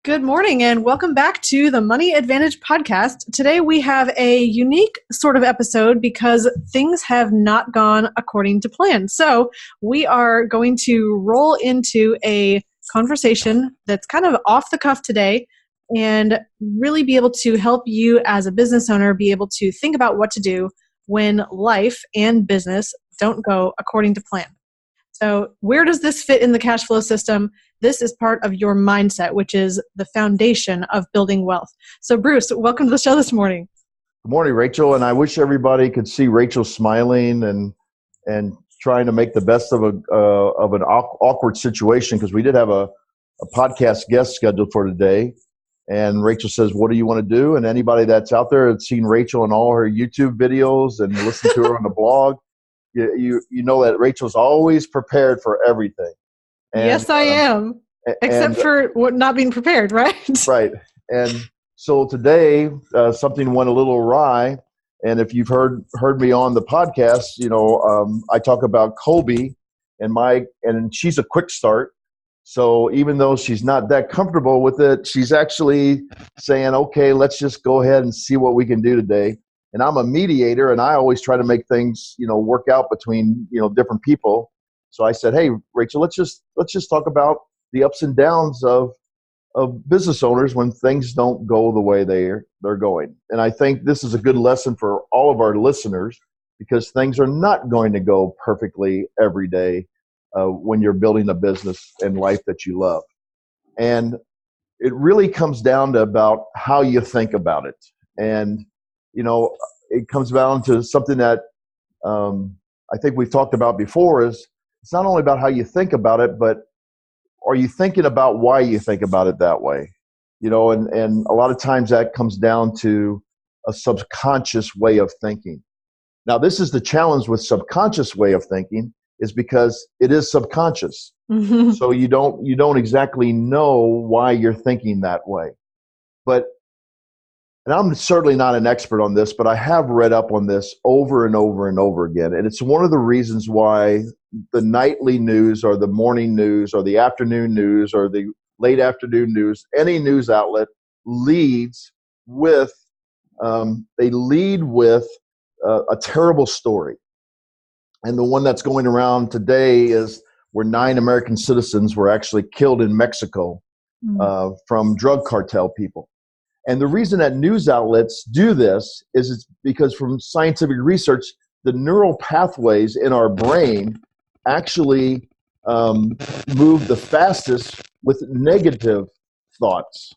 Good morning and welcome back to the Money Advantage podcast. Today we have a unique sort of episode because things have not gone according to plan. So we are going to roll into a conversation that's kind of off the cuff today and really be able to help you as a business owner be able to think about what to do when life and business don't go according to plan. So where does this fit in the cash flow system? This is part of your mindset, which is the foundation of building wealth. So Bruce, welcome to the show this morning. Good morning, Rachel. And I wish everybody could see Rachel smiling and trying to make the best of an awkward situation, because we did have a podcast guest scheduled for today. And Rachel says, "What do you want to do?" And anybody that's out there that's seen Rachel in all her YouTube videos and listened to her on the blog, you know that Rachel's always prepared for everything. And, yes, I am. Except for not being prepared, right? Right. And so today, something went a little awry. And if you've heard me on the podcast, I talk about Colby and she's a quick start. So even though she's not that comfortable with it, she's actually saying, "Okay, let's just go ahead and see what we can do today." And I'm a mediator, and I always try to make things, work out between, different people. So I said, "Hey, Rachel, let's just talk about the ups and downs of business owners when things don't go the way they're going." And I think this is a good lesson for all of our listeners, because things are not going to go perfectly every day when you're building a business and life that you love. And it really comes down to about how you think about it. And it comes down to something that I think we've talked about before, is it's not only about how you think about it, but are you thinking about why you think about it that way? And a lot of times that comes down to a subconscious way of thinking. Now, this is the challenge with subconscious way of thinking, is because it is subconscious. Mm-hmm. So you don't exactly know why you're thinking that way. And I'm certainly not an expert on this, but I have read up on this over and over and over again. And it's one of the reasons why the nightly news or the morning news or the afternoon news or the late afternoon news, any news outlet leads with, a terrible story. And the one that's going around today is where 9 American citizens were actually killed in Mexico from drug cartel people. And the reason that news outlets do this is it's because from scientific research, the neural pathways in our brain actually move the fastest with negative thoughts.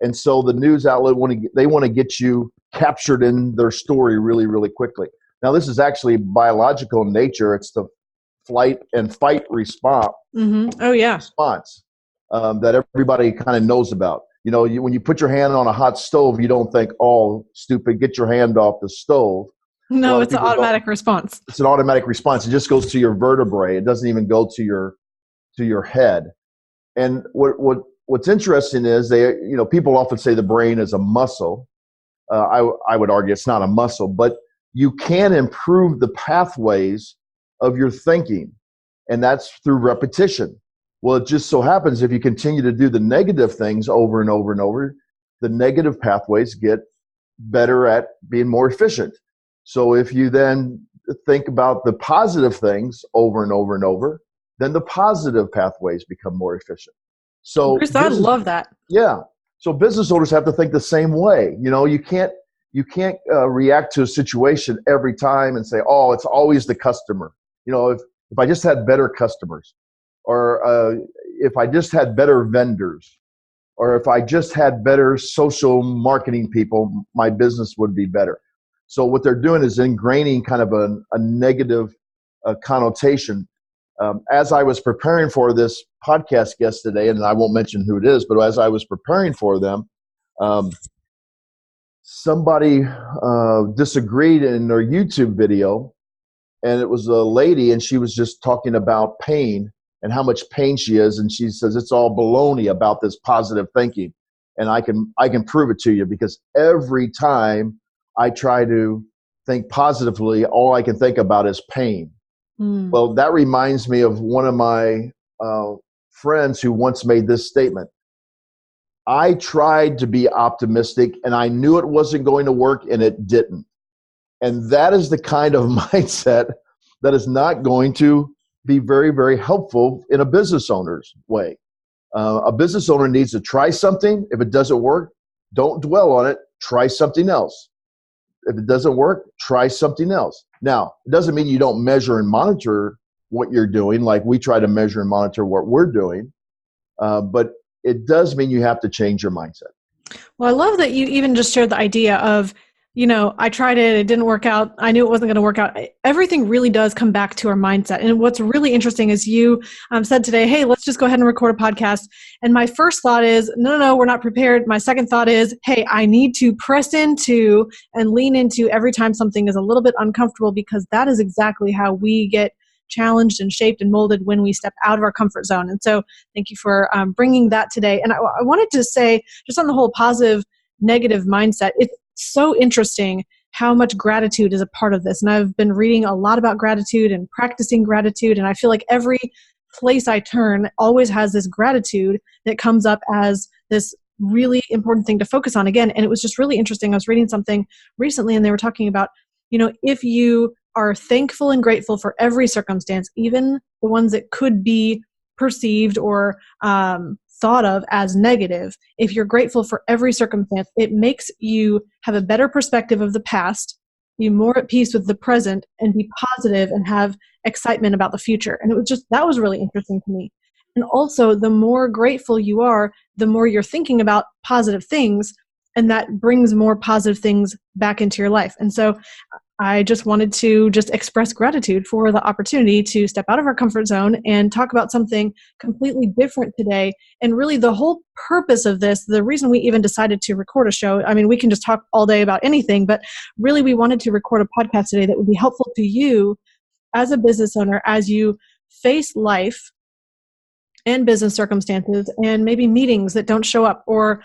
And so the news outlet they want to get you captured in their story really, really quickly. Now, this is actually biological in nature. It's the flight and fight response. Mm-hmm. Oh, yeah. Response that everybody kind of knows about. When you put your hand on a hot stove, you don't think, "Oh, stupid, get your hand off the stove." No, it's an automatic response. It's an automatic response. It just goes to your vertebrae. It doesn't even go to your head. And what's interesting is people often say the brain is a muscle. I would argue it's not a muscle, but you can improve the pathways of your thinking, and that's through repetition. Well, it just so happens if you continue to do the negative things over and over and over, the negative pathways get better at being more efficient. So if you then think about the positive things over and over and over, then the positive pathways become more efficient. So Bruce, I love that. Yeah. So business owners have to think the same way. You can't react to a situation every time and say, "Oh, it's always the customer." If I just had better customers, or if I just had better vendors, or if I just had better social marketing people, my business would be better. So what they're doing is ingraining kind of a negative connotation. As I was preparing for this podcast guest today, and I won't mention who it is, but as I was preparing for them, somebody disagreed in their YouTube video, and it was a lady, and she was just talking about pain and how much pain she is, and she says it's all baloney about this positive thinking, and I can prove it to you, because every time I try to think positively, all I can think about is pain. Well, that reminds me of one of my friends who once made this statement: I tried to be optimistic, and I knew it wasn't going to work, and it didn't. And that is the kind of mindset that is not going to be very, very helpful in a business owner's way. A business owner needs to try something. If it doesn't work, don't dwell on it. Try something else. If it doesn't work, try something else. Now, it doesn't mean you don't measure and monitor what you're doing, like we try to measure and monitor what we're doing. But it does mean you have to change your mindset. Well, I love that you even just shared the idea of, I tried it didn't work out. I knew it wasn't going to work out. Everything really does come back to our mindset. And what's really interesting is you said today, hey, let's just go ahead and record a podcast. And my first thought is, no, we're not prepared. My second thought is, hey, I need to press into and lean into every time something is a little bit uncomfortable, because that is exactly how we get challenged and shaped and molded when we step out of our comfort zone. And so thank you for bringing that today. And I wanted to say, just on the whole positive, negative mindset, it's so interesting how much gratitude is a part of this. And I've been reading a lot about gratitude and practicing gratitude. And I feel like every place I turn always has this gratitude that comes up as this really important thing to focus on again. And it was just really interesting. I was reading something recently and they were talking about, if you are thankful and grateful for every circumstance, even the ones that could be perceived or thought of as negative, if you're grateful for every circumstance, it makes you have a better perspective of the past, be more at peace with the present, and be positive and have excitement about the future. And that was really interesting to me. And also, the more grateful you are, the more you're thinking about positive things, and that brings more positive things back into your life. And so I just wanted to just express gratitude for the opportunity to step out of our comfort zone and talk about something completely different today. And really the whole purpose of this, the reason we even decided to record a show, we can just talk all day about anything, but really we wanted to record a podcast today that would be helpful to you as a business owner, as you face life and business circumstances and maybe meetings that don't show up, or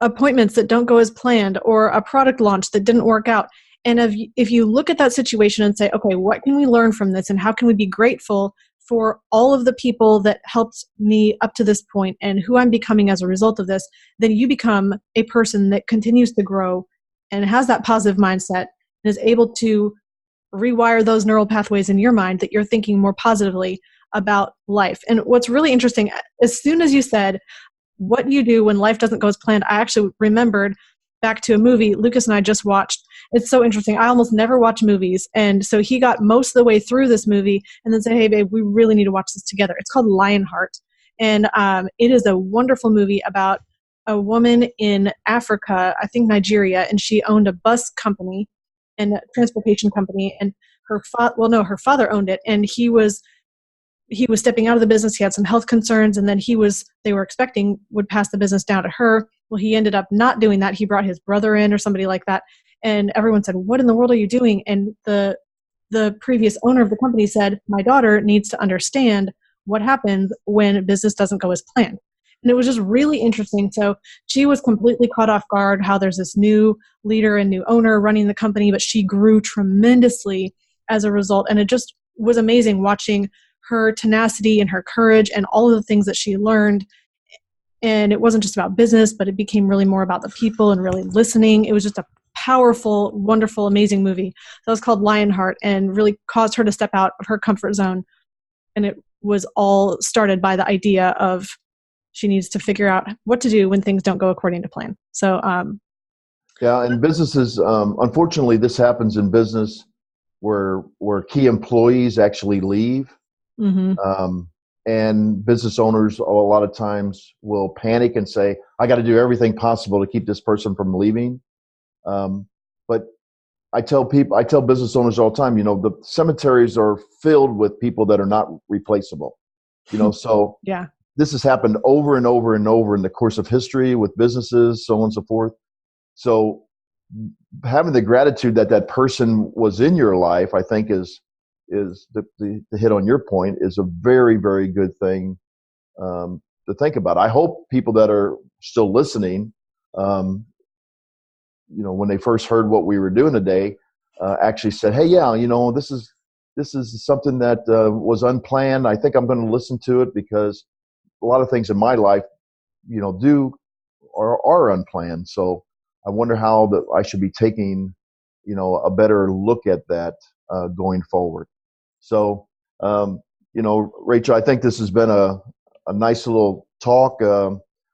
appointments that don't go as planned, or a product launch that didn't work out. And if you look at that situation and say, okay, what can we learn from this, and how can we be grateful for all of the people that helped me up to this point and who I'm becoming as a result of this, then you become a person that continues to grow and has that positive mindset and is able to rewire those neural pathways in your mind that you're thinking more positively about life. And what's really interesting, as soon as you said, what do you do when life doesn't go as planned, I actually remembered back to a movie Lucas and I just watched. It's so interesting. I almost never watch movies. And so he got most of the way through this movie and then said, hey, babe, we really need to watch this together. It's called Lionheart. And it is a wonderful movie about a woman in Africa, I think Nigeria, and she owned a bus company and a transportation company. And her father owned it. And he was stepping out of the business. He had some health concerns, and then they were expecting would pass the business down to her. Well, he ended up not doing that. He brought his brother in or somebody like that. And everyone said, what in the world are you doing? And the previous owner of the company said, my daughter needs to understand what happens when business doesn't go as planned. And it was just really interesting. So she was completely caught off guard how there's this new leader and new owner running the company, but she grew tremendously as a result. And it just was amazing watching her tenacity and her courage and all of the things that she learned. And it wasn't just about business, but it became really more about the people and really listening. It was just a powerful, wonderful, amazing movie. That was called Lionheart and really caused her to step out of her comfort zone. And it was all started by the idea of she needs to figure out what to do when things don't go according to plan. So, yeah, and businesses, unfortunately, this happens in business where key employees actually leave. Mm-hmm. And business owners a lot of times will panic and say, I got to do everything possible to keep this person from leaving. But I tell business owners all the time, the cemeteries are filled with people that are not replaceable, so yeah, this has happened over and over and over in the course of history with businesses, so on and so forth. So having the gratitude that person was in your life, I think is the hit on your point, is a very, very good thing to think about. I hope people that are still listening, when they first heard what we were doing today, actually said, hey, yeah, this is something that was unplanned. I think I'm going to listen to it because a lot of things in my life, do are unplanned. So I wonder how that I should be taking, a better look at that going forward. So, Rachel, I think this has been a nice little talk.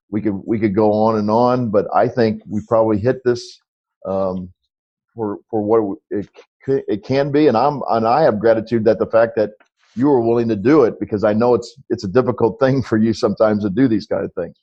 We could go on, but I think we probably hit this for what it can be, and I have gratitude that the fact that you were willing to do it, because I know it's a difficult thing for you sometimes to do these kind of things.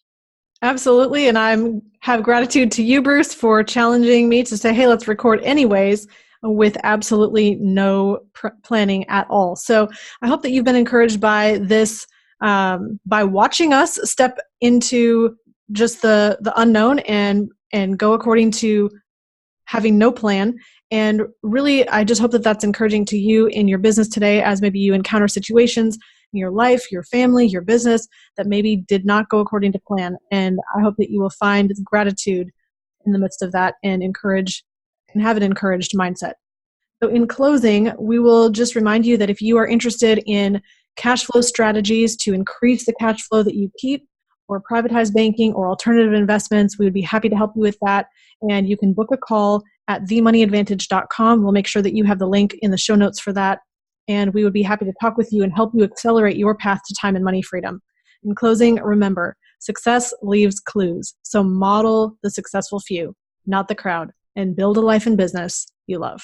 Absolutely. And I have gratitude to you, Bruce, for challenging me to say, hey, let's record anyways, with absolutely no planning at all. So I hope that you've been encouraged by this, by watching us step into just the unknown and go according to having no plan. And really, I just hope that that's encouraging to you in your business today, as maybe you encounter situations in your life, your family, your business that maybe did not go according to plan. And I hope that you will find gratitude in the midst of that and have an encouraged mindset. So in closing, we will just remind you that if you are interested in cash flow strategies to increase the cash flow that you keep, or privatized banking or alternative investments, we would be happy to help you with that. And you can book a call at themoneyadvantage.com. We'll make sure that you have the link in the show notes for that. And we would be happy to talk with you and help you accelerate your path to time and money freedom. In closing, remember, success leaves clues. So model the successful few, not the crowd, and build a life and business you love.